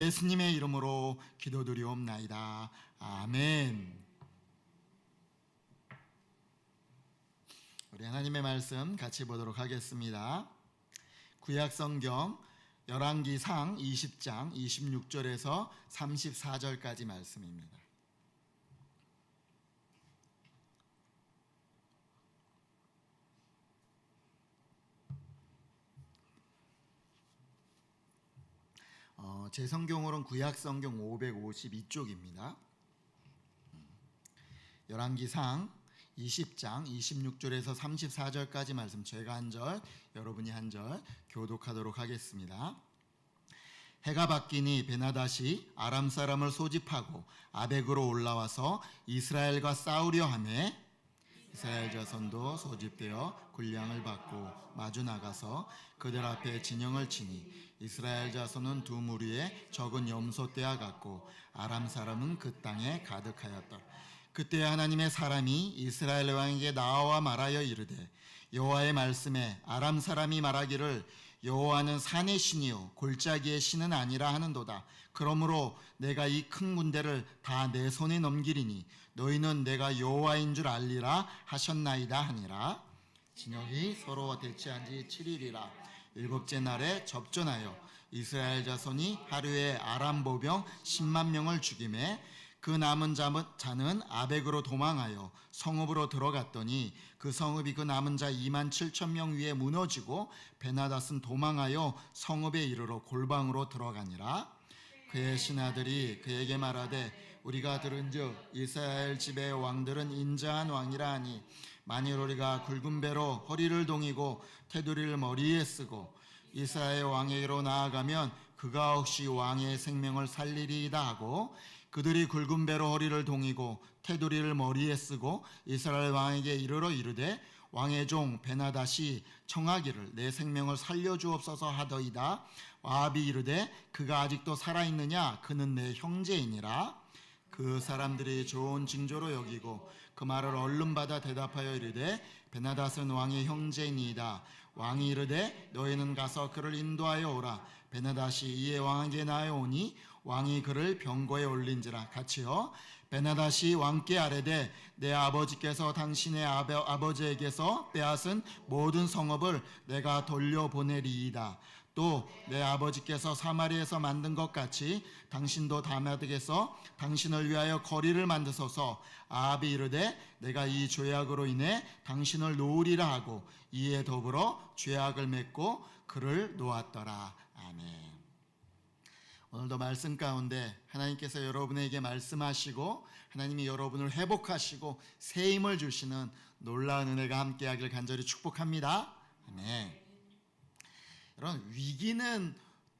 예수님의 이름으로 기도드리옵나이다. 아멘. 우리 하나님의 말씀 같이 보도록 하겠습니다. 구약성경 열왕기상 20장 26절에서 34절까지 말씀입니다. 제 성경으로는 구약성경 552쪽입니다. 열왕기상 20장 26절에서 34절까지 말씀, 제가 한 절, 여러분이 한 절 교독하도록 하겠습니다. 해가 바뀌니 베나닷이 아람 사람을 소집하고 아벡으로 올라와서 이스라엘과 싸우려 하매 이스라엘 자손도 소집되어 군량을 받고 마주 나가서 그들 앞에 진영을 치니 이스라엘 자손은 두 무리의 적은 염소떼와 같고 아람 사람은 그 땅에 가득하였다. 그때 하나님의 사람이 이스라엘 왕에게 나와 말하여 이르되 여호와의 말씀에 아람 사람이 말하기를 여호와는 산의 신이요 골짜기의 신은 아니라 하는도다. 그러므로 내가 이 큰 군대를 다 내 손에 넘기리니 너희는 내가 여호와인 줄 알리라 하셨나이다 하니라. 진영이 서로 대치한 지 7일이라 일곱째 날에 접전하여 이스라엘 자손이 하루에 아람 보병 10만 명을 죽이매 그 남은 자는 아벡으로 도망하여 성읍으로 들어갔더니 그 성읍이 그 남은 자 2만 7천 명 위에 무너지고 베나닷은 도망하여 성읍에 이르러 골방으로 들어가니라. 그의 신하들이 그에게 말하되 우리가 들은즉 이스라엘 집의 왕들은 인자한 왕이라 하니 만일 우리가 굵은 배로 허리를 동이고 테두리를 머리에 쓰고 이스라엘 왕에게로 나아가면 그가 혹시 왕의 생명을 살리리이다 하고 그들이 굵은 배로 허리를 동이고 테두리를 머리에 쓰고 이스라엘 왕에게 이르러 이르되 왕의 종 베나닷이 청하기를 내 생명을 살려주옵소서 하더이다. 아합이 이르되 그가 아직도 살아있느냐? 그는 내 형제이니라. 그 사람들이 좋은 징조로 여기고 그 말을 얼른 받아 대답하여 이르되 베나닷은 왕의 형제이니이다. 왕이 이르되 너희는 가서 그를 인도하여 오라. 베나닷이 이에 왕에게 나아오니 왕이 그를 병거에 올린지라. 같이요. 베나닷이 왕께 아뢰되 내 아버지께서 당신의 아버지에게서 빼앗은 모든 성읍을 내가 돌려보내리이다. 또 내 아버지께서 사마리에서 만든 것 같이 당신도 다메섹에서 당신을 위하여 거리를 만드소서. 아합이 이르되 내가 이 죄악으로 인해 당신을 놓으리라 하고 이에 더불어 죄악을 맺고 그를 놓았더라. 아멘. 오늘도 말씀 가운데 하나님께서 여러분에게 말씀하시고 하나님이 여러분을 회복하시고 새 힘을 주시는 놀라운 은혜가 함께하길 간절히 축복합니다. 아멘. 여러분, 위기는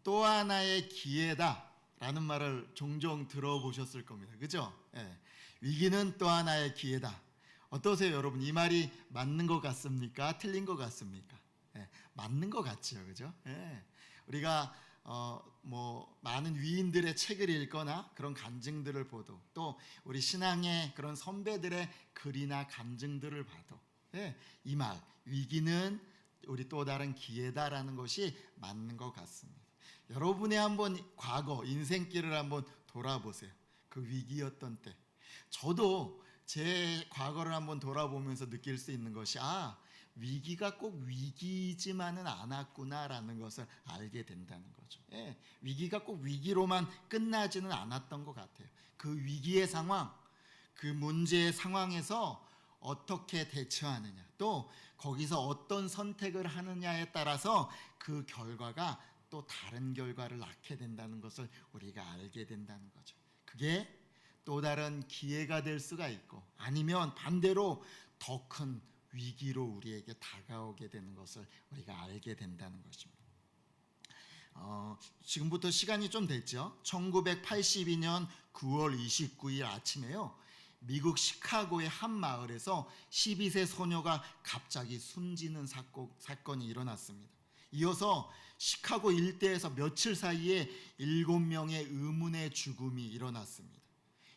또 하나의 기회다 라는 말을 종종 들어보셨을 겁니다. 그죠? 예. 위기는 또 하나의 기회다. 어떠세요, 여러분? 이 말이 맞는 것 같습니까? 틀린 것 같습니까? 예. 맞는 것 같죠, 그죠? 예. 우리가 많은 위인들의 책을 읽거나 그런 간증들을 봐도 또 우리 신앙의 그런 선배들의 글이나 간증들을 봐도 이 말, 위기는 우리 또 다른 기회다라는 것이 맞는 것 같습니다. 여러분의 한번 과거, 인생길을 한번 돌아보세요. 그 위기였던 때. 저도 제 과거를 한번 돌아보면서 느낄 수 있는 것이 위기가 꼭 위기지만은 않았구나라는 것을 알게 된다는 거죠. 예, 위기가 꼭 위기로만 끝나지는 않았던 것 같아요. 그 위기의 상황, 그 문제의 상황에서 어떻게 대처하느냐, 또 거기서 어떤 선택을 하느냐에 따라서 그 결과가 또 다른 결과를 낳게 된다는 것을 우리가 알게 된다는 거죠. 그게 또 다른 기회가 될 수가 있고 아니면 반대로 더 큰 위기로 우리에게 다가오게 되는 것을 우리가 알게 된다는 것입니다. 지금부터 시간이 좀 됐죠. 1982년 9월 29일 아침에요, 미국 시카고의 한 마을에서 12세 소녀가 갑자기 숨지는 사건이 일어났습니다. 이어서 시카고 일대에서 며칠 사이에 7명의 의문의 죽음이 일어났습니다.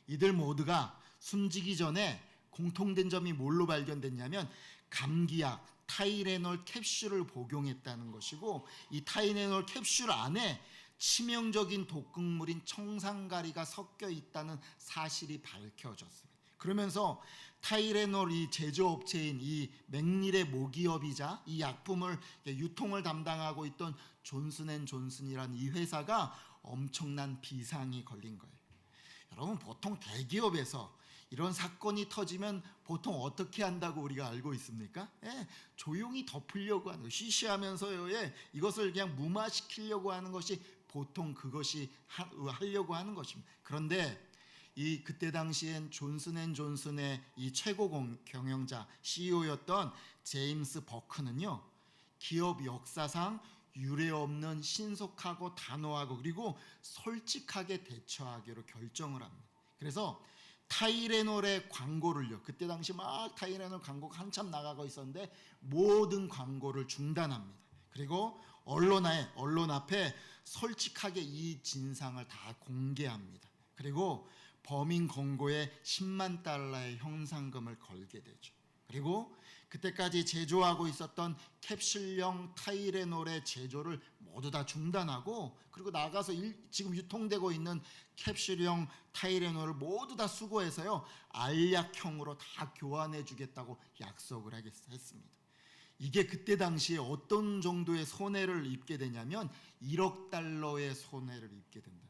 이들 모두가 숨지기 전에 공통된 점이 뭘로 발견됐냐면 감기약 타이레놀 캡슐을 복용했다는 것이고, 이 타이레놀 캡슐 안에 치명적인 독극물인 청산가리가 섞여 있다는 사실이 밝혀졌습니다. 그러면서 타이레놀 이 제조업체인 이 맥릴의 모기업이자 이 약품을 유통을 담당하고 있던 존슨앤존슨이라는 이 회사가 엄청난 비상이 걸린 거예요. 여러분, 보통 대기업에서 이런 사건이 터지면 보통 어떻게 한다고 우리가 알고 있습니까? 조용히 덮으려고 하는 거, 쉬쉬하면서요, 이것을 그냥 무마시키려고 하는 것이 보통 그것이 하려고 하는 것입니다. 그런데 그때 당시엔 존슨앤존슨의 이 최고 경영자 CEO였던 제임스 버크는요, 기업 역사상 유례없는 신속하고 단호하고 그리고 솔직하게 대처하기로 결정을 합니다. 그래서 타이레놀의 광고를요, 그때 당시 막 타이레놀 광고가 한참 나가고 있었는데 모든 광고를 중단합니다. 그리고 언론 앞에 솔직하게 이 진상을 다 공개합니다. 그리고 범인 권고에 10만 달러의 형상금을 걸게 되죠. 그리고 그때까지 제조하고 있었던 캡슐형 타이레놀의 제조를 모두 다 중단하고, 그리고 나가서 지금 유통되고 있는 캡슐형 타이레놀을 모두 다 수거해서요, 알약형으로 다 교환해 주겠다고 약속을 했습니다. 이게 그때 당시에 어떤 정도의 손해를 입게 되냐면 1억 달러의 손해를 입게 된다.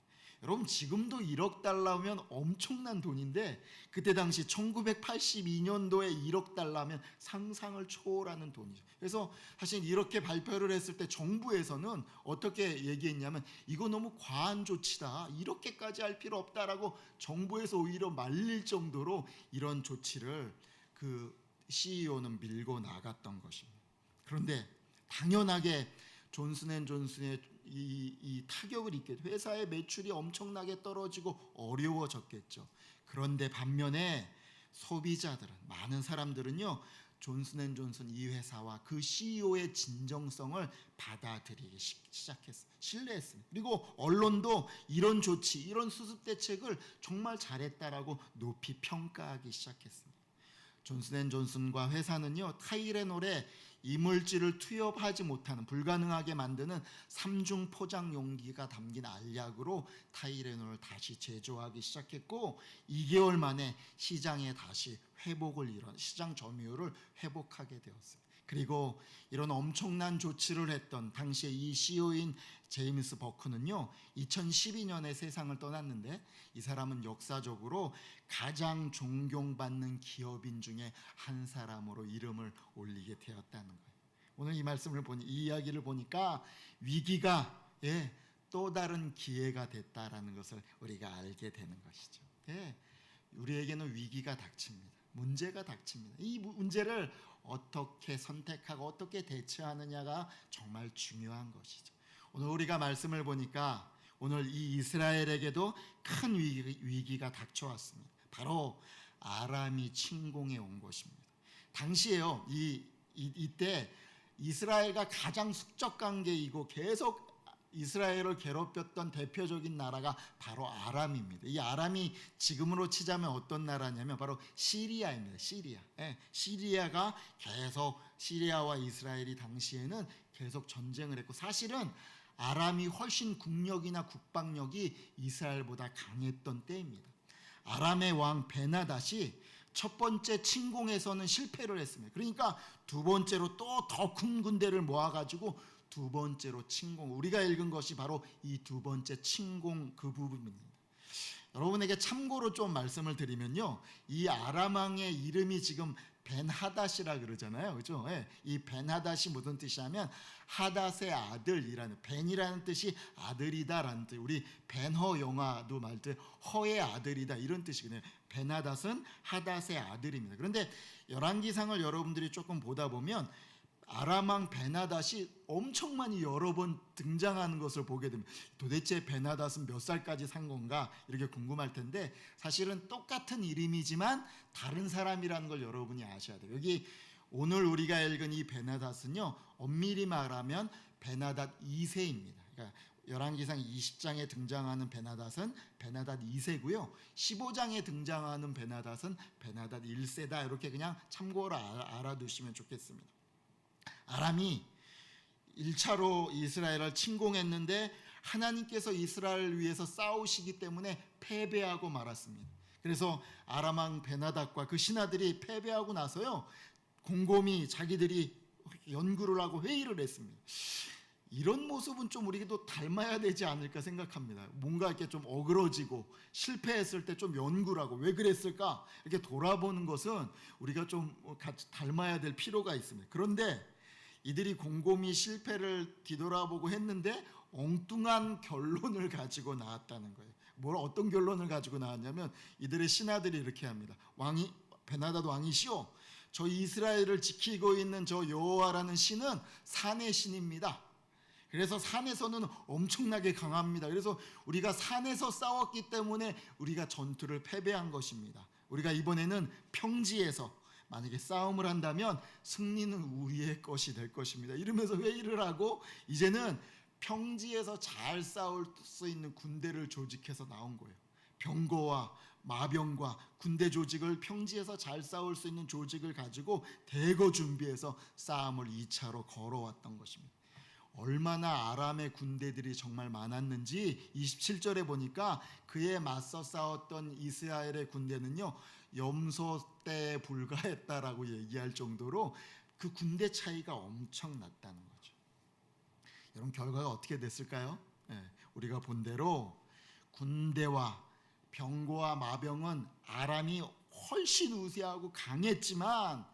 여러분, 지금도 1억 달러면 엄청난 돈인데 그때 당시 1982년도에 1억 달러면 상상을 초월하는 돈이죠. 그래서 사실 이렇게 발표를 했을 때 정부에서는 어떻게 얘기했냐면 이거 너무 과한 조치다, 이렇게까지 할 필요 없다라고 정부에서 오히려 말릴 정도로 이런 조치를 그 CEO는 밀고 나갔던 것입니다. 그런데 당연하게 존슨앤존슨의 이 타격을 입게, 회사의 매출이 엄청나게 떨어지고 어려워졌겠죠. 그런데 반면에 소비자들은, 많은 사람들은요, 존슨앤존슨 이 회사와 그 CEO의 진정성을 받아들이기 시작했어요. 신뢰했습니다. 그리고 언론도 이런 조치, 이런 수습 대책을 정말 잘했다라고 높이 평가하기 시작했습니다. 존슨앤존슨과 회사는요, 타이레놀에 이물질을 투여하지 못하는, 불가능하게 만드는 3중 포장 용기가 담긴 알약으로 타이레놀을 다시 제조하기 시작했고 2개월 만에 시장에 다시 시장 점유율을 회복하게 되었습니다. 그리고 이런 엄청난 조치를 했던 당시에 이 CEO인 제임스 버크는요, 2012년에 세상을 떠났는데 이 사람은 역사적으로 가장 존경받는 기업인 중에 한 사람으로 이름을 올리게 되었다는 거예요. 오늘 이 말씀을 이 이야기를 보니까 위기가 또 다른 기회가 됐다라는 것을 우리가 알게 되는 것이죠. 우리에게는 위기가 닥칩니다. 문제가 닥칩니다. 이 문제를 어떻게 선택하고 어떻게 대처하느냐가 정말 중요한 것이죠. 오늘 우리가 말씀을 보니까 오늘 이 이스라엘에게도 큰 위기가 닥쳐왔습니다. 바로 아람이 침공해 온 것입니다. 당시에요, 이때 이스라엘과 가장 숙적 관계이고 계속 이스라엘을 괴롭혔던 대표적인 나라가 바로 아람입니다. 이 아람이 지금으로 치자면 어떤 나라냐면 바로 시리아입니다. 시리아가 계속, 시리아와 이스라엘이 당시에는 계속 전쟁을 했고, 사실은 아람이 훨씬 국력이나 국방력이 이스라엘보다 강했던 때입니다. 아람의 왕 베나닷이 첫 번째 침공에서는 실패를 했습니다. 그러니까 두 번째로 또 더 큰 군대를 모아가지고 두 번째로 침공, 우리가 읽은 것이 바로 이 두 번째 침공 그 부분입니다. 여러분에게 참고로 좀 말씀을 드리면요, 이 아람 왕의 이름이 지금 벤하닷이라 그러잖아요, 그렇죠? 이 벤하닷이 무슨 뜻이냐면 하닷의 아들이라는, 벤이라는 뜻이 아들이다라는 뜻. 우리 벤허 영화도 말때 허의 아들이다 이런 뜻이거든요. 벤하닷은 하닷의 아들입니다. 그런데 열왕기상을 여러분들이 조금 보다 보면 아람 왕 베나닷이 엄청 많이 여러 번 등장하는 것을 보게 됩니다. 도대체 베나닷은 몇 살까지 산 건가 이렇게 궁금할 텐데 사실은 똑같은 이름이지만 다른 사람이라는 걸 여러분이 아셔야 돼요. 여기 오늘 우리가 읽은 이 베나닷은요, 엄밀히 말하면 베나닷 2세입니다. 그러니까 열왕기상 20장에 등장하는 베나닷은 베나닷 2세고요. 15장에 등장하는 베나닷은 베나닷 1세다. 이렇게 그냥 참고로 알아두시면 좋겠습니다. 아람이 1차로 이스라엘을 침공했는데 하나님께서 이스라엘을 위해서 싸우시기 때문에 패배하고 말았습니다. 그래서 아람 왕 베나닷과 그 신하들이 패배하고 나서요, 곰곰이 자기들이 연구를 하고 회의를 했습니다. 이런 모습은 좀 우리도 닮아야 되지 않을까 생각합니다. 뭔가 이렇게 좀 어그러지고 실패했을 때 좀 연구를 하고 왜 그랬을까 이렇게 돌아보는 것은 우리가 좀 같이 닮아야 될 필요가 있습니다. 그런데 이들이 곰곰이 실패를 뒤돌아보고 했는데 엉뚱한 결론을 가지고 나왔다는 거예요. 어떤 결론을 가지고 나왔냐면, 이들의 신하들이 이렇게 합니다. 베나닷 왕이시오, 저 이스라엘을 지키고 있는 저 여호와라는 신은 산의 신입니다. 그래서 산에서는 엄청나게 강합니다. 그래서 우리가 산에서 싸웠기 때문에 우리가 전투를 패배한 것입니다. 우리가 이번에는 평지에서 만약에 싸움을 한다면 승리는 우리의 것이 될 것입니다. 이러면서 회의를 하고 이제는 평지에서 잘 싸울 수 있는 군대를 조직해서 나온 거예요. 병거와 마병과 군대 조직을, 평지에서 잘 싸울 수 있는 조직을 가지고 대거 준비해서 싸움을 2차로 걸어왔던 것입니다. 얼마나 아람의 군대들이 정말 많았는지 27절에 보니까 그에 맞서 싸웠던 이스라엘의 군대는요, 염소 때에 불과했다라고 얘기할 정도로 그 군대 차이가 엄청 났다는 거죠. 여러분, 결과가 어떻게 됐을까요? 우리가 본 대로 군대와 병거와 마병은 아람이 훨씬 우세하고 강했지만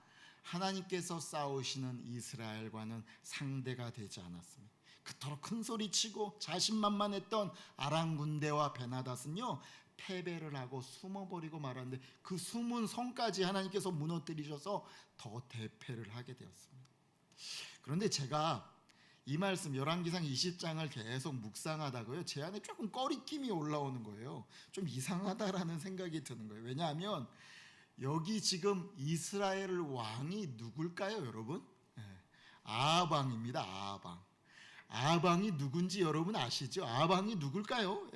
하나님께서 싸우시는 이스라엘과는 상대가 되지 않았습니다. 그토록 큰 소리치고 자신만만했던 아람 군대와 베나닷은요, 패배를 하고 숨어버리고 말았는데 그 숨은 성까지 하나님께서 무너뜨리셔서 더 대패를 하게 되었습니다. 그런데 제가 이 말씀 열왕기상 20장을 계속 묵상하다가요, 제 안에 조금 꺼리낌이 올라오는 거예요. 좀 이상하다라는 생각이 드는 거예요. 왜냐하면 여기 지금 이스라엘 왕이 누굴까요, 여러분? 아합 왕입니다. 아합 왕이 누군지 여러분 아시죠? 아합 왕이 누굴까요?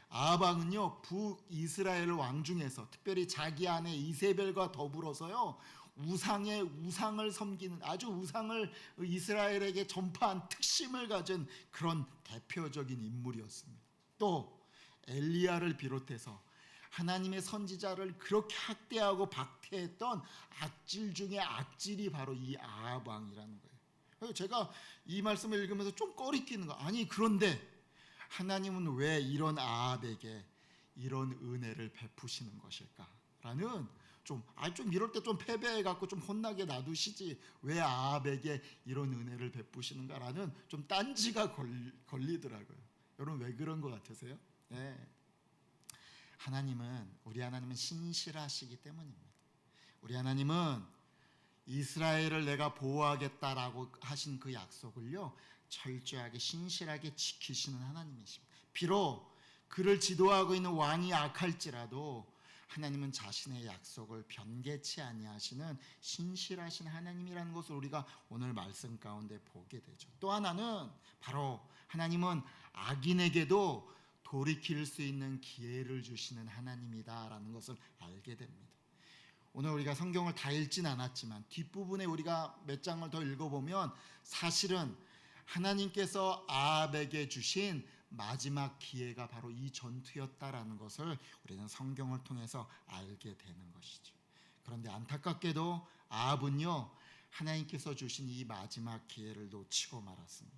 아합 왕은요, 북이스라엘 왕 중에서 특별히 자기 아내 이세벨과 더불어서요, 우상을 섬기는, 아주 우상을 이스라엘에게 전파한 특심을 가진 그런 대표적인 인물이었습니다. 또 엘리야를 비롯해서 하나님의 선지자를 그렇게 학대하고 박해했던 악질 중에 악질이 바로 이 아합 왕이라는 거예요. 제가 이 말씀을 읽으면서 좀 꺼리끼는 거, 아니 그런데 하나님은 왜 이런 아합에게 이런 은혜를 베푸시는 것일까라는, 좀 이럴 때 좀 패배해갖고 좀 혼나게 놔두시지 왜 아합에게 이런 은혜를 베푸시는가라는 좀 딴지가 걸리더라고요. 여러분, 왜 그런 것 같으세요? 우리 하나님은 신실하시기 때문입니다. 우리 하나님은 이스라엘을 내가 보호하겠다라고 하신 그 약속을요, 철저하게 신실하게 지키시는 하나님이십니다. 비록 그를 지도하고 있는 왕이 악할지라도 하나님은 자신의 약속을 변개치 아니하시는 신실하신 하나님이라는 것을 우리가 오늘 말씀 가운데 보게 되죠. 또 하나는 바로 하나님은 악인에게도 돌이킬 수 있는 기회를 주시는 하나님이다라는 것을 알게 됩니다. 오늘 우리가 성경을 다 읽진 않았지만 뒷부분에 우리가 몇 장을 더 읽어보면 사실은 하나님께서 아합에게 주신 마지막 기회가 바로 이 전투였다라는 것을 우리는 성경을 통해서 알게 되는 것이죠. 그런데 안타깝게도 아합은요, 하나님께서 주신 이 마지막 기회를 놓치고 말았습니다.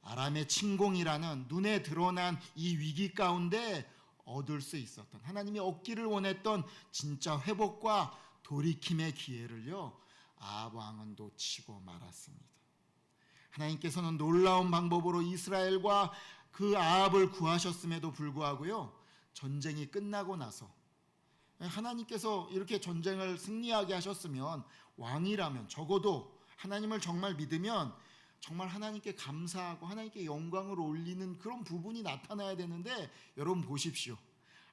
아람의 침공이라는 눈에 드러난 이 위기 가운데 얻을 수 있었던, 하나님이 얻기를 원했던 진짜 회복과 돌이킴의 기회를요, 아합 왕은 놓치고 말았습니다. 하나님께서는 놀라운 방법으로 이스라엘과 그 아합을 구하셨음에도 불구하고요, 전쟁이 끝나고 나서 하나님께서 이렇게 전쟁을 승리하게 하셨으면, 왕이라면 적어도 하나님을 정말 믿으면 정말 하나님께 감사하고 하나님께 영광을 올리는 그런 부분이 나타나야 되는데, 여러분 보십시오.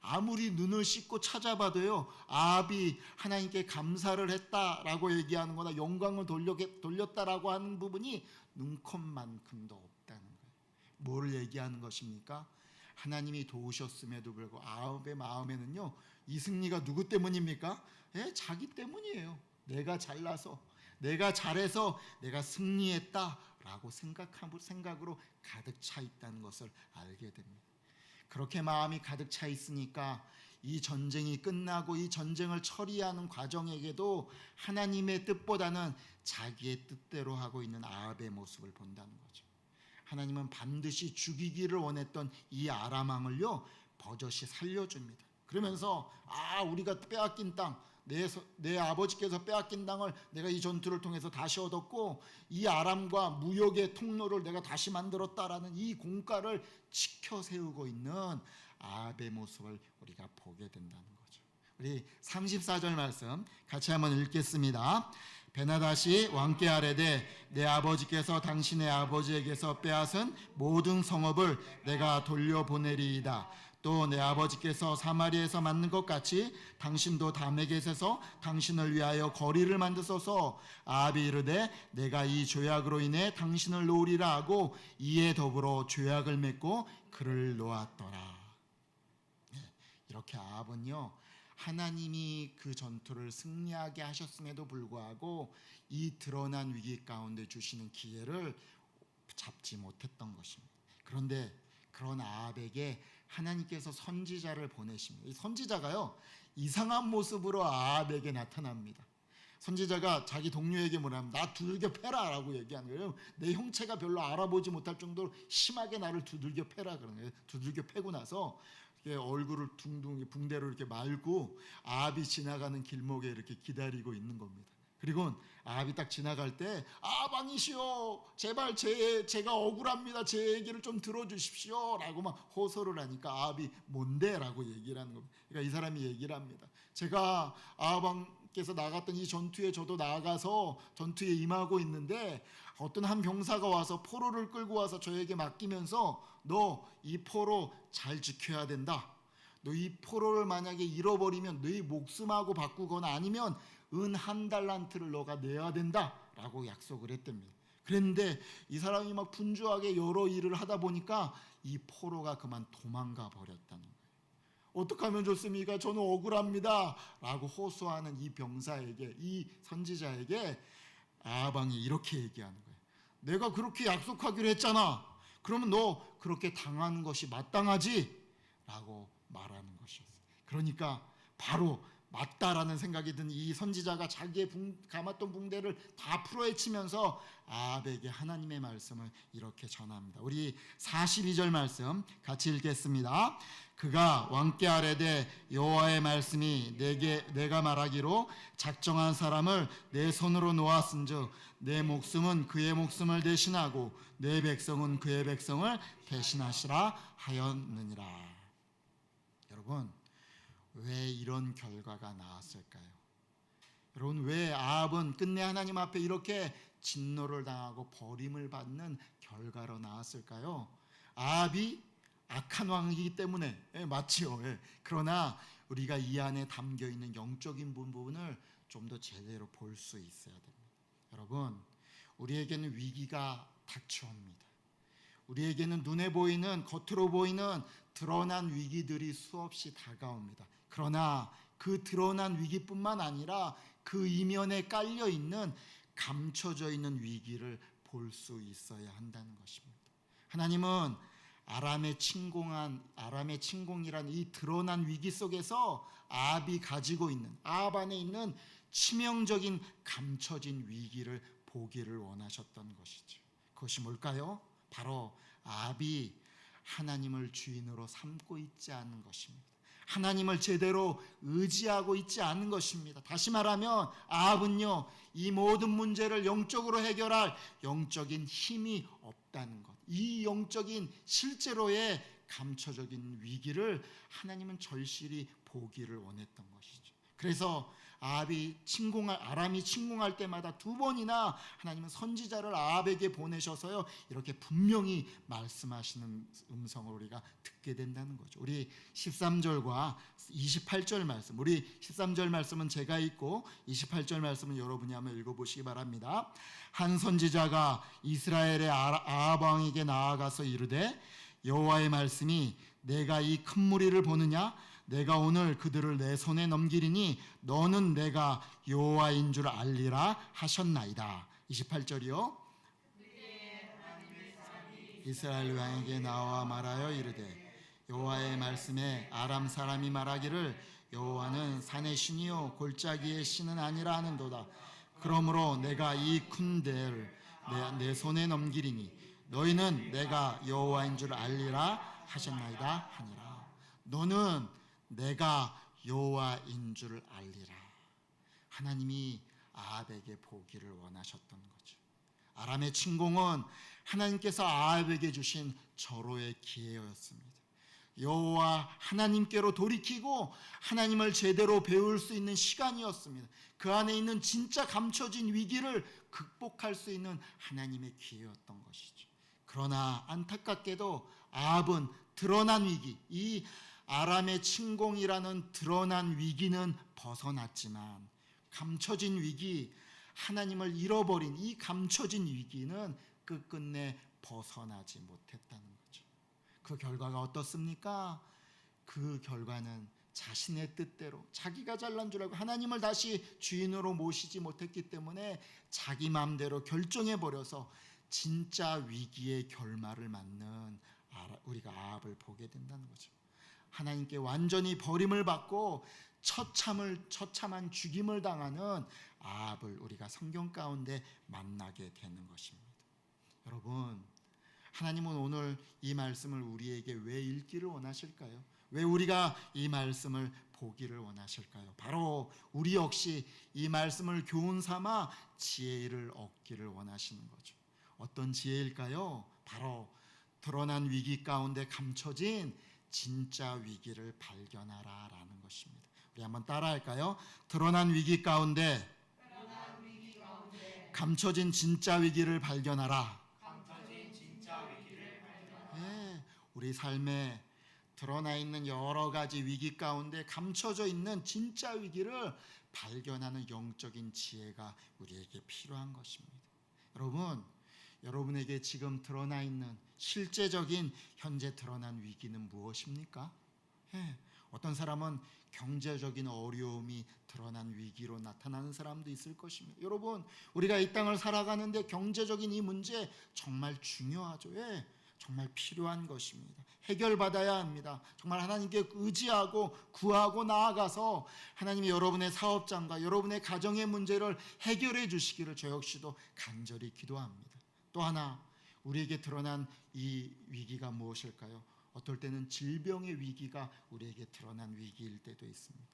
아무리 눈을 씻고 찾아봐도요, 아합이 하나님께 감사를 했다라고 얘기하는 거나 영광을 돌렸다라고 하는 부분이 눈컵만큼도 없다는 거예요. 뭘 얘기하는 것입니까? 하나님이 도우셨음에도 불구하고 아합의 마음에는요, 이 승리가 누구 때문입니까? 자기 때문이에요. 내가 잘나서, 내가 잘해서 내가 승리했다라고 라고 생각으로 가득 차 있다는 것을 알게 됩니다. 그렇게 마음이 가득 차 있으니까 이 전쟁이 끝나고 이 전쟁을 처리하는 과정에게도 하나님의 뜻보다는 자기의 뜻대로 하고 있는 아합의 모습을 본다는 거죠. 하나님은 반드시 죽이기를 원했던 이 아람 왕을요 버젓이 살려줍니다. 그러면서 우리가 빼앗긴 땅, 내 아버지께서 빼앗긴 땅을 내가 이 전투를 통해서 다시 얻었고 이 아람과 무역의 통로를 내가 다시 만들었다라는 이 공가를 지켜 세우고 있는 아합의 모습을 우리가 보게 된다는 거죠. 우리 34절 말씀 같이 한번 읽겠습니다. 베나다시 왕께 아뢰되 내 아버지께서 당신의 아버지에게서 빼앗은 모든 성읍을 내가 돌려보내리이다. 또 내 아버지께서 사마리에서 만든 것 같이 당신도 다메겟에서 당신을 위하여 거리를 만드소서. 아합이 이르되 내가 이 죄악으로 인해 당신을 놓으리라 하고 이에 더불어 죄악을 맺고 그를 놓았더라. 이렇게 아합은요 하나님이 그 전투를 승리하게 하셨음에도 불구하고 이 드러난 위기 가운데 주시는 기회를 잡지 못했던 것입니다. 그런데 그런 아합에게 하나님께서 선지자를 보내십니다. 이 선지자가요 이상한 모습으로 아합에게 나타납니다. 선지자가 자기 동료에게 뭐냐면 나 두들겨 패라 라고 얘기하는 거예요. 내 형체가 별로 알아보지 못할 정도로 심하게 나를 두들겨 패라 그러는 거예요. 두들겨 패고 나서 얼굴을 둥둥이 붕대로 이렇게 말고 아합이 지나가는 길목에 이렇게 기다리고 있는 겁니다. 그리고 아합이 딱 지나갈 때 아합왕이시여 제발 제가 억울합니다. 제 얘기를 좀 들어주십시오 라고 막 호소를 하니까 아합이 뭔데? 라고 얘기를 하는 겁니다. 그러니까 이 사람이 얘기를 합니다. 제가 아합왕께서 나갔던 이 전투에 저도 나가서 전투에 임하고 있는데 어떤 한 병사가 와서 포로를 끌고 와서 저에게 맡기면서 너 이 포로 잘 지켜야 된다. 너 이 포로를 만약에 잃어버리면 너희 목숨하고 바꾸거나 아니면 은 1달란트를 너가 내야 된다 라고 약속을 했답니다. 그랬는데 이 사람이 막 분주하게 여러 일을 하다 보니까 이 포로가 그만 도망가 버렸다는 거예요. 어떻게 하면 좋습니까? 저는 억울합니다 라고 호소하는 이 병사에게, 이 선지자에게 아합왕이 이렇게 얘기하는 거예요. 내가 그렇게 약속하기로 했잖아. 그러면 너 그렇게 당하는 것이 마땅하지? 라고 말하는 것이었어요. 그러니까 바로 맞다라는 생각이 든 이 선지자가 자기의 감았던 붕대를 다 풀어헤치면서 아합에게 하나님의 말씀을 이렇게 전합니다. 우리 42절 말씀 같이 읽겠습니다. 그가 왕께 아뢰되 여호와의 말씀이 내가 말하기로 작정한 사람을 내 손으로 놓았은즉 내 목숨은 그의 목숨을 대신하고 내 백성은 그의 백성을 대신하시라 하였느니라. 여러분, 왜 이런 결과가 나왔을까요? 여러분, 왜 아합은 끝내 하나님 앞에 이렇게 진노를 당하고 버림을 받는 결과로 나왔을까요? 아합이 악한 왕이기 때문에 맞지요. 그러나 우리가 이 안에 담겨있는 영적인 부분을 좀 더 제대로 볼 수 있어야 됩니다. 여러분, 우리에게는 위기가 닥쳐옵니다. 우리에게는 눈에 보이는, 겉으로 보이는 드러난 위기들이 수없이 다가옵니다. 그러나 그 드러난 위기뿐만 아니라 그 이면에 깔려있는 감춰져 있는 위기를 볼 수 있어야 한다는 것입니다. 하나님은 아람의 침공이란 이 드러난 위기 속에서 아합이 가지고 있는, 아합 안에 있는 치명적인 감춰진 위기를 보기를 원하셨던 것이죠. 그것이 뭘까요? 바로 아합이 하나님을 주인으로 삼고 있지 않은 것입니다. 하나님을 제대로 의지하고 있지 않은 것입니다. 다시 말하면 아합은요, 이 모든 문제를 영적으로 해결할 영적인 힘이 없다는 것, 이 영적인 실제로의 감춰적인 위기를 하나님은 절실히 보기를 원했던 것이죠. 그래서 아람이 침공할 때마다 2번이나 하나님은 선지자를 아합에게 보내셔서요, 이렇게 분명히 말씀하시는 음성을 우리가 듣게 된다는 거죠. 우리 13절과 28절 말씀, 우리 13절 말씀은 제가 읽고 28절 말씀은 여러분이 한번 읽어보시기 바랍니다. 한 선지자가 이스라엘의 아합 왕에게 나아가서 이르되 여호와의 말씀이 내가 이 큰 무리를 보느냐? 내가 오늘 그들을 내 손에 넘기리니 너는 내가 여호와인 줄 알리라 하셨나이다. 28절이요. 이스라엘 왕에게 나와 말하여 이르되 여호와의 말씀에 아람 사람이 말하기를 여호와는 산의 신이요 골짜기의 신은 아니라 하는도다. 그러므로 내가 이 큰 대를 내 손에 넘기리니 너희는 내가 여호와인 줄 알리라 하셨나이다 하니라. 너는 내가 여호와인 줄 알리라. 하나님이 아합에게 보기를 원하셨던 거죠. 아람의 침공은 하나님께서 아합에게 주신 절호의 기회였습니다. 여호와 하나님께로 돌이키고 하나님을 제대로 배울 수 있는 시간이었습니다. 그 안에 있는 진짜 감춰진 위기를 극복할 수 있는 하나님의 기회였던 것이죠. 그러나 안타깝게도 아합은 드러난 위기, 이 아람의 침공이라는 드러난 위기는 벗어났지만 감춰진 위기, 하나님을 잃어버린 이 감춰진 위기는 끝끝내 벗어나지 못했다는 거죠. 그 결과가 어떻습니까? 그 결과는 자신의 뜻대로 자기가 잘난 줄 알고 하나님을 다시 주인으로 모시지 못했기 때문에 자기 마음대로 결정해버려서 진짜 위기의 결말을 맞는 우리가 아합을 보게 된다는 거죠. 하나님께 완전히 버림을 받고 처참한 죽임을 당하는 아합을 우리가 성경 가운데 만나게 되는 것입니다. 여러분, 하나님은 오늘 이 말씀을 우리에게 왜 읽기를 원하실까요? 왜 우리가 이 말씀을 보기를 원하실까요? 바로 우리 역시 이 말씀을 교훈 삼아 지혜를 얻기를 원하시는 거죠. 어떤 지혜일까요? 바로 드러난 위기 가운데 감춰진 진짜 위기를 발견하라 라는 것입니다. 우리 한번 따라할까요? 드러난 위기 가운데 감춰진 진짜 위기를 발견하라. 네, 우리 삶에 드러나 있는 여러 가지 위기 가운데 감춰져 있는 진짜 위기를 발견하는 영적인 지혜가 우리에게 필요한 것입니다. 여러분에게 지금 드러나 있는 실제적인 현재 드러난 위기는 무엇입니까? 어떤 사람은 경제적인 어려움이 드러난 위기로 나타나는 사람도 있을 것입니다. 여러분, 우리가 이 땅을 살아가는데 경제적인 이 문제 정말 중요하죠. 정말 필요한 것입니다. 해결받아야 합니다. 정말 하나님께 의지하고 구하고 나아가서 하나님이 여러분의 사업장과 여러분의 가정의 문제를 해결해 주시기를 저 역시도 간절히 기도합니다. 또 하나, 우리에게 드러난 이 위기가 무엇일까요? 어떨 때는 질병의 위기가 우리에게 드러난 위기일 때도 있습니다.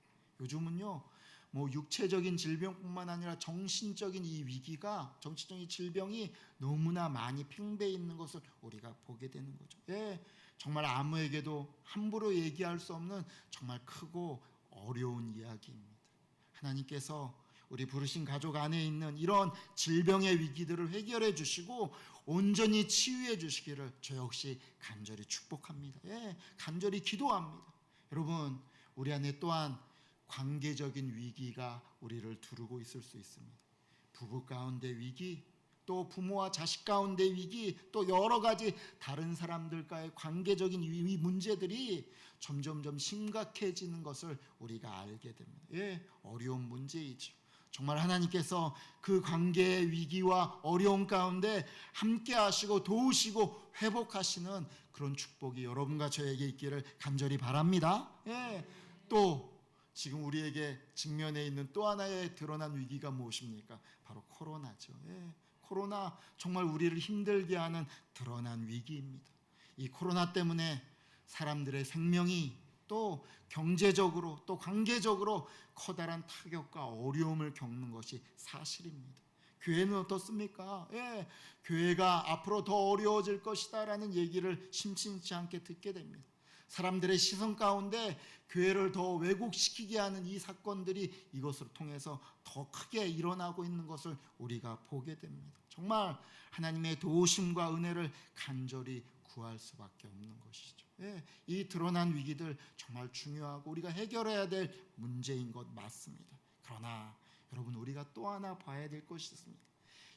요즘은요, 육체적인 질병뿐만 아니라 정신적인 이 위기가, 정신적인 질병이 너무나 많이 팽배해 있는 것을 우리가 보게 되는 거죠. 정말 아무에게도 함부로 얘기할 수 없는 정말 크고 어려운 이야기입니다. 하나님께서 우리 부르신 가족 안에 있는 이런 질병의 위기들을 해결해 주시고 온전히 치유해 주시기를 저 역시 간절히 축복합니다. 간절히 기도합니다. 여러분, 우리 안에 또한 관계적인 위기가 우리를 두르고 있을 수 있습니다. 부부 가운데 위기, 또 부모와 자식 가운데 위기, 또 여러 가지 다른 사람들과의 관계적인 문제들이 점점점 심각해지는 것을 우리가 알게 됩니다. 어려운 문제이죠. 정말 하나님께서 그 관계의 위기와 어려움 가운데 함께 하시고 도우시고 회복하시는 그런 축복이 여러분과 저에게 있기를 간절히 바랍니다. 또 지금 우리에게 직면해 있는 또 하나의 드러난 위기가 무엇입니까? 바로 코로나죠. 코로나, 정말 우리를 힘들게 하는 드러난 위기입니다. 이 코로나 때문에 사람들의 생명이 또 경제적으로 또 관계적으로 커다란 타격과 어려움을 겪는 것이 사실입니다. 교회는 어떻습니까? 교회가 앞으로 더 어려워질 것이다 라는 얘기를 심심치 않게 듣게 됩니다. 사람들의 시선 가운데 교회를 더 왜곡시키게 하는 이 사건들이 이것을 통해서 더 크게 일어나고 있는 것을 우리가 보게 됩니다. 정말 하나님의 도우심과 은혜를 간절히 구할 수밖에 없는 것이죠. 이 드러난 위기들 정말 중요하고 우리가 해결해야 될 문제인 것 맞습니다. 그러나 여러분, 우리가 또 하나 봐야 될 것이 있습니다.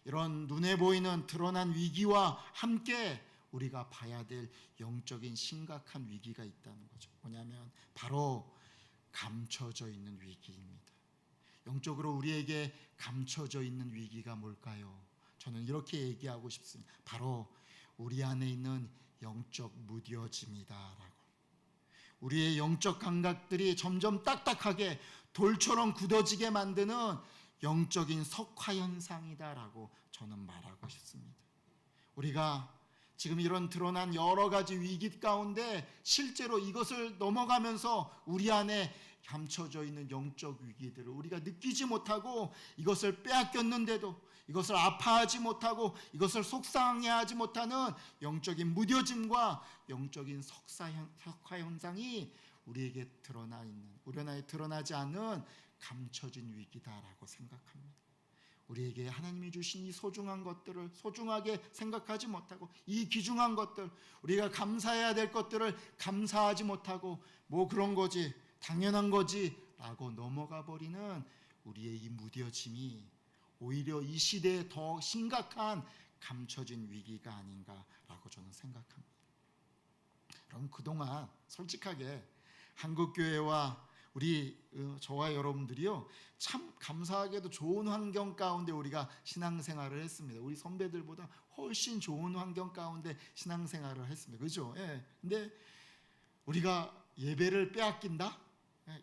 이런 눈에 보이는 드러난 위기와 함께 우리가 봐야 될 영적인 심각한 위기가 있다는 거죠. 뭐냐면 바로 감춰져 있는 위기입니다. 영적으로 우리에게 감춰져 있는 위기가 뭘까요? 저는 이렇게 얘기하고 싶습니다. 바로 우리 안에 있는 영적 무뎌짐이다라고. 우리의 영적 감각들이 점점 딱딱하게 돌처럼 굳어지게 만드는 영적인 석화 현상이다라고 저는 말하고 싶습니다. 우리가 지금 이런 드러난 여러 가지 위기 가운데 실제로 이것을 넘어가면서 우리 안에 감춰져 있는 영적 위기들을 우리가 느끼지 못하고 이것을 빼앗겼는데도 이것을 아파하지 못하고 이것을 속상해하지 못하는 영적인 무뎌짐과 영적인 석화 현상이 우리에게 드러나 있는, 우리 안에 드러나지 않은 감춰진 위기다라고 생각합니다. 우리에게 하나님이 주신 이 소중한 것들을 소중하게 생각하지 못하고 이 귀중한 것들, 우리가 감사해야 될 것들을 감사하지 못하고 뭐 그런 거지, 당연한 거지 라고 넘어가 버리는 우리의 이 무뎌짐이 오히려 이 시대에 더 심각한 감춰진 위기가 아닌가라고 저는 생각합니다. 그럼 그동안 솔직하게 한국교회와 우리 저와 여러분들이요 참 감사하게도 좋은 환경 가운데 우리가 신앙생활을 했습니다. 우리 선배들보다 훨씬 좋은 환경 가운데 신앙생활을 했습니다. 그죠? 예. 근데 우리가 예배를 빼앗긴다?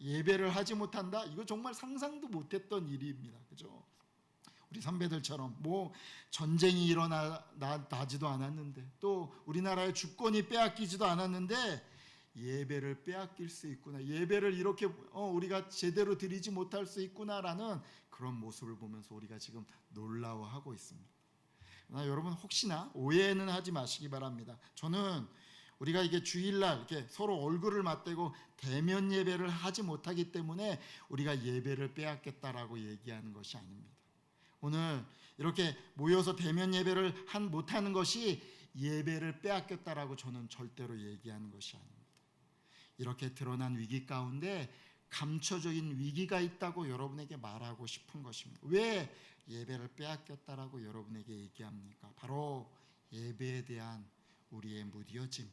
예배를 하지 못한다? 이거 정말 상상도 못했던 일입니다. 그죠? 우리 선배들처럼 뭐 전쟁이 일어나지도 않았는데 또 우리나라의 주권이 빼앗기지도 않았는데 예배를 빼앗길 수 있구나, 예배를 이렇게 우리가 제대로 드리지 못할 수 있구나라는 그런 모습을 보면서 우리가 지금 놀라워하고 있습니다. 그러나 여러분 혹시나 오해는 하지 마시기 바랍니다. 저는 우리가 이게 주일날 이렇게 서로 얼굴을 맞대고 대면 예배를 하지 못하기 때문에 우리가 예배를 빼앗겠다라고 얘기하는 것이 아닙니다. 오늘 이렇게 모여서 대면 예배를 못하는 것이 예배를 빼앗겼다라고 저는 절대로 얘기하는 것이 아닙니다. 이렇게 드러난 위기 가운데 감춰진 위기가 있다고 여러분에게 말하고 싶은 것입니다. 왜 예배를 빼앗겼다라고 여러분에게 얘기합니까? 바로 예배에 대한 우리의 무뎌짐,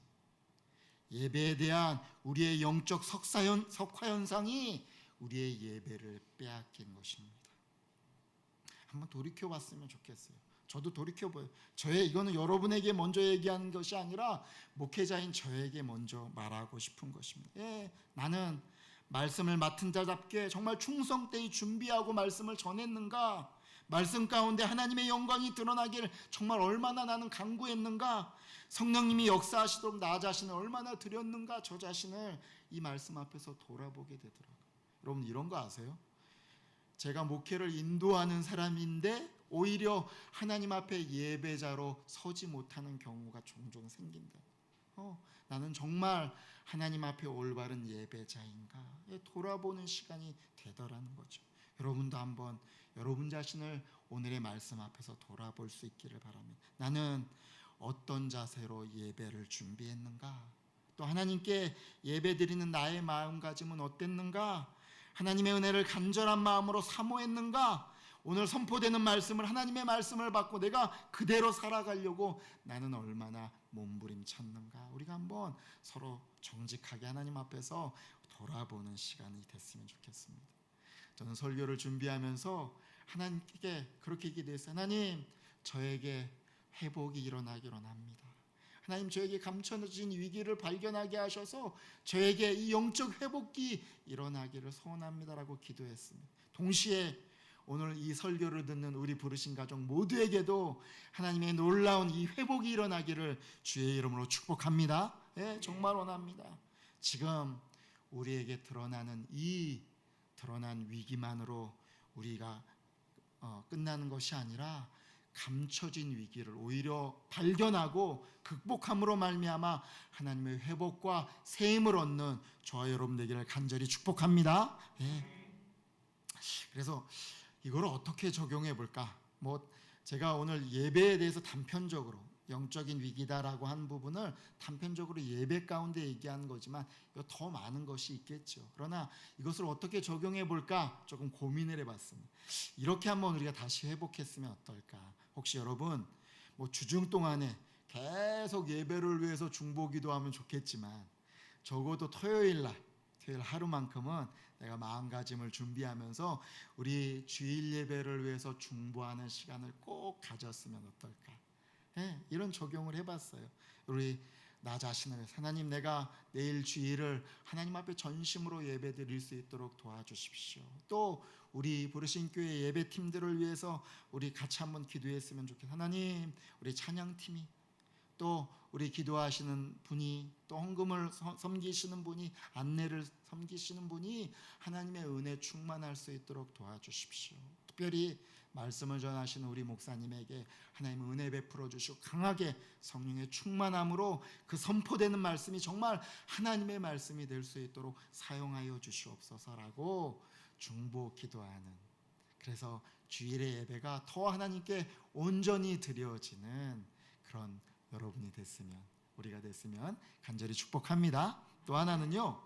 예배에 대한 우리의 영적 석화 현상이 우리의 예배를 빼앗긴 것입니다. 한번 돌이켜봤으면 좋겠어요. 저도 돌이켜봐요. 이거는 여러분에게 먼저 얘기하는 것이 아니라 목회자인 저에게 먼저 말하고 싶은 것입니다. 나는 말씀을 맡은 자답게 정말 충성되이 준비하고 말씀을 전했는가? 말씀 가운데 하나님의 영광이 드러나기를 정말 얼마나 나는 간구했는가? 성령님이 역사하시도록 나 자신을 얼마나 드렸는가? 저 자신을 이 말씀 앞에서 돌아보게 되더라고요. 여러분 이런 거 아세요? 제가 목회를 인도하는 사람인데 오히려 하나님 앞에 예배자로 서지 못하는 경우가 종종 생긴다. 나는 정말 하나님 앞에 올바른 예배자인가? 돌아보는 시간이 되더라는 거죠. 여러분도 한번 여러분 자신을 오늘의 말씀 앞에서 돌아볼 수 있기를 바랍니다. 나는 어떤 자세로 예배를 준비했는가? 또 하나님께 예배드리는 나의 마음가짐은 어땠는가? 하나님의 은혜를 간절한 마음으로 사모했는가? 오늘 선포되는 말씀을, 하나님의 말씀을 받고 내가 그대로 살아가려고 나는 얼마나 몸부림쳤는가? 우리가 한번 서로 정직하게 하나님 앞에서 돌아보는 시간이 됐으면 좋겠습니다. 저는 설교를 준비하면서 하나님께 그렇게 기도했어요. 하나님, 저에게 회복이 일어나기를 원합니다. 하나님, 저에게 감춰진 위기를 발견하게 하셔서 저에게 이 영적 회복이 일어나기를 소원합니다라고 기도했습니다. 동시에 오늘 이 설교를 듣는 우리 부르신 가족 모두에게도 하나님의 놀라운 이 회복이 일어나기를 주의 이름으로 축복합니다. 정말 원합니다. 지금 우리에게 드러나는 이 드러난 위기만으로 우리가 끝나는 것이 아니라 감춰진 위기를 오히려 발견하고 극복함으로 말미암아 하나님의 회복과 새 힘을 얻는 저와 여러분 되기를 간절히 축복합니다. 그래서 이걸 어떻게 적용해 볼까? 제가 오늘 예배에 대해서 단편적으로 영적인 위기다라고 한 부분을 단편적으로 예배 가운데 얘기한 거지만 더 많은 것이 있겠죠. 그러나 이것을 어떻게 적용해 볼까 조금 고민을 해봤습니다. 이렇게 한번 우리가 다시 회복했으면 어떨까? 혹시 여러분 주중 동안에 계속 예배를 위해서 중보기도하면 좋겠지만 적어도 토요일 하루만큼은 내가 마음가짐을 준비하면서 우리 주일 예배를 위해서 중보하는 시간을 꼭 가졌으면 어떨까? 이런 적용을 해봤어요. 우리 나 자신을 위해서 하나님, 내가 내일 주일을 하나님 앞에 전심으로 예배 드릴 수 있도록 도와주십시오. 또 우리 부르신 교회 예배팀들을 위해서 우리 같이 한번 기도했으면 좋겠어요. 하나님, 우리 찬양팀이, 또 우리 기도하시는 분이, 또 헌금을 섬기시는 분이, 안내를 섬기시는 분이 하나님의 은혜 충만할 수 있도록 도와주십시오. 특별히 말씀을 전하시는 우리 목사님에게 하나님 은혜 베풀어 주시고 강하게 성령의 충만함으로 그 선포되는 말씀이 정말 하나님의 말씀이 될 수 있도록 사용하여 주시옵소서라고 중보 기도하는, 그래서 주일의 예배가 더 하나님께 온전히 드려지는 그런 여러분이 됐으면, 우리가 됐으면 간절히 축복합니다. 또 하나는요,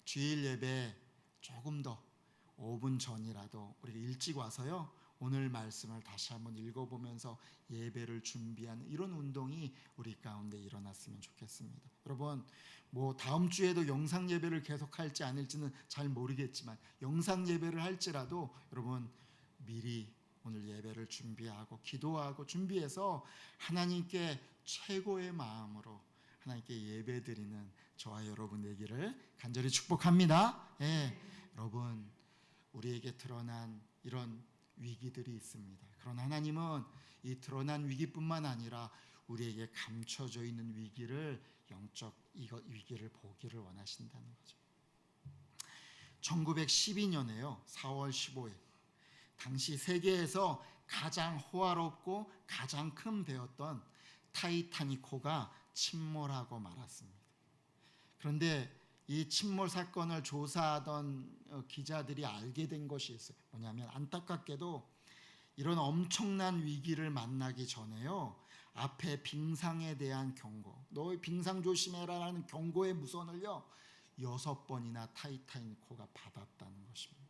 주일 예배 조금 더 5분 전이라도 우리가 일찍 와서요, 오늘 말씀을 다시 한번 읽어보면서 예배를 준비하는 이런 운동이 우리 가운데 일어났으면 좋겠습니다. 여러분, 다음 주에도 영상 예배를 계속할지 아닐지는 잘 모르겠지만 영상 예배를 할지라도 여러분 미리 오늘 예배를 준비하고 기도하고 준비해서 하나님께 최고의 마음으로 하나님께 예배드리는 저와 여러분 되기를 간절히 축복합니다. 여러분, 우리에게 드러난 이런 위기들이 있습니다. 그러나 하나님은 이 드러난 위기뿐만 아니라 우리에게 감춰져 있는 위기를, 영적 위기를 보기를 원하신다는 거죠. 1912년에요 4월 15일 당시 세계에서 가장 호화롭고 가장 큰 배였던 타이타닉호가 침몰하고 말았습니다. 그런데 이 침몰 사건을 조사하던 기자들이 알게 된 것이 있어요. 뭐냐면 안타깝게도 이런 엄청난 위기를 만나기 전에요, 앞에 빙상에 대한 경고, 너 빙상 조심해라라는 경고의 무선을요 6번이나 타이타닉호가 받았다는 것입니다.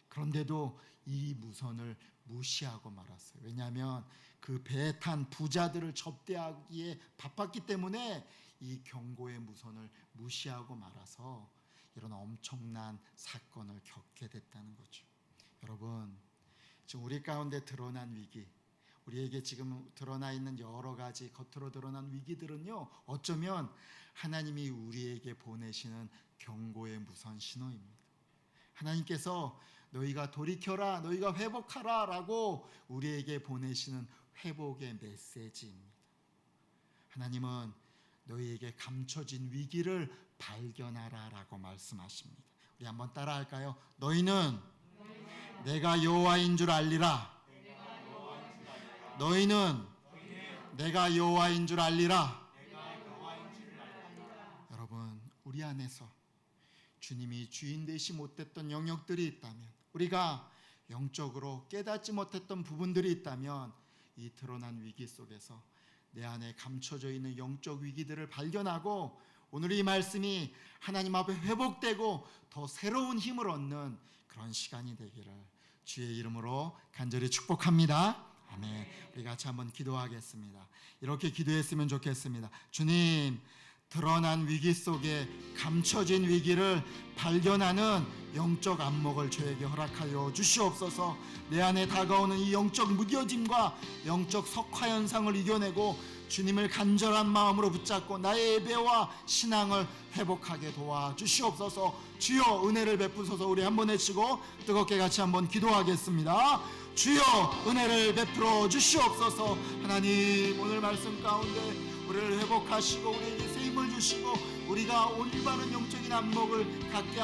그런데도 이 무선을 무시하고 말았어요. 왜냐하면 그 배에 탄 부자들을 접대하기에 바빴기 때문에 이 경고의 무선을 무시하고 말아서 이런 엄청난 사건을 겪게 됐다는 거죠. 여러분, 지금 우리 가운데 드러난 위기, 우리에게 지금 드러나 있는 여러 가지 겉으로 드러난 위기들은요, 어쩌면 하나님이 우리에게 보내시는 경고의 무선 신호입니다. 하나님께서 너희가 돌이켜라, 너희가 회복하라 라고 우리에게 보내시는 회복의 메시지입니다. 하나님은 너희에게 감춰진 위기를 발견하라 라고 말씀하십니다. 우리 한번 따라 할까요? 너희는 내가 여호와인 줄 알리라. 너희는 내가 여호와인 줄 알리라. 여러분, 우리 안에서 주님이 주인 되시 못했던 영역들이 있다면, 우리가 영적으로 깨닫지 못했던 부분들이 있다면, 이 드러난 위기 속에서 내 안에 감춰져 있는 영적 위기들을 발견하고 오늘 이 말씀이 하나님 앞에 회복되고 더 새로운 힘을 얻는 그런 시간이 되기를 주의 이름으로 간절히 축복합니다. 아멘. 우리 같이 한번 기도하겠습니다. 이렇게 기도했으면 좋겠습니다. 주님, 드러난 위기 속에 감춰진 위기를 발견하는 영적 안목을 저에게 허락하여 주시옵소서. 내 안에 다가오는 이 영적 무뎌짐과 영적 석화 현상을 이겨내고 주님을 간절한 마음으로 붙잡고 나의 예배와 신앙을 회복하게 도와주시옵소서. 주여 은혜를 베푸소서. 우리 한번 외치고 뜨겁게 같이 한번 기도하겠습니다. 주여 은혜를 베풀어 주시옵소서. 하나님, 오늘 말씀 가운데 우리를 회복하시고 우리에게 새 힘을 주시고 우리가 올바른 영적인 안목을 갖게